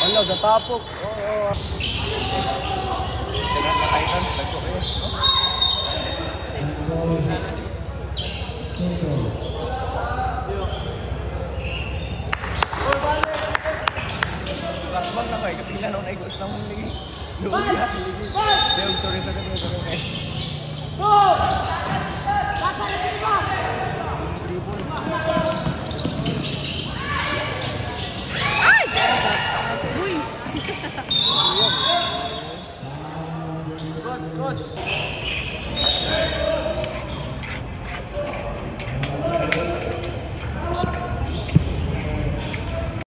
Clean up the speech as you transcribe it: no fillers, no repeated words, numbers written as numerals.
Wala, gatapok. Oo. Dengan kataitan, lagko kayo. Latbang na ko eh, kapila nung naigos na mong ligi. Luya, ligi. Sorry. Go! Lata na sila! Ay! Uy! Coach!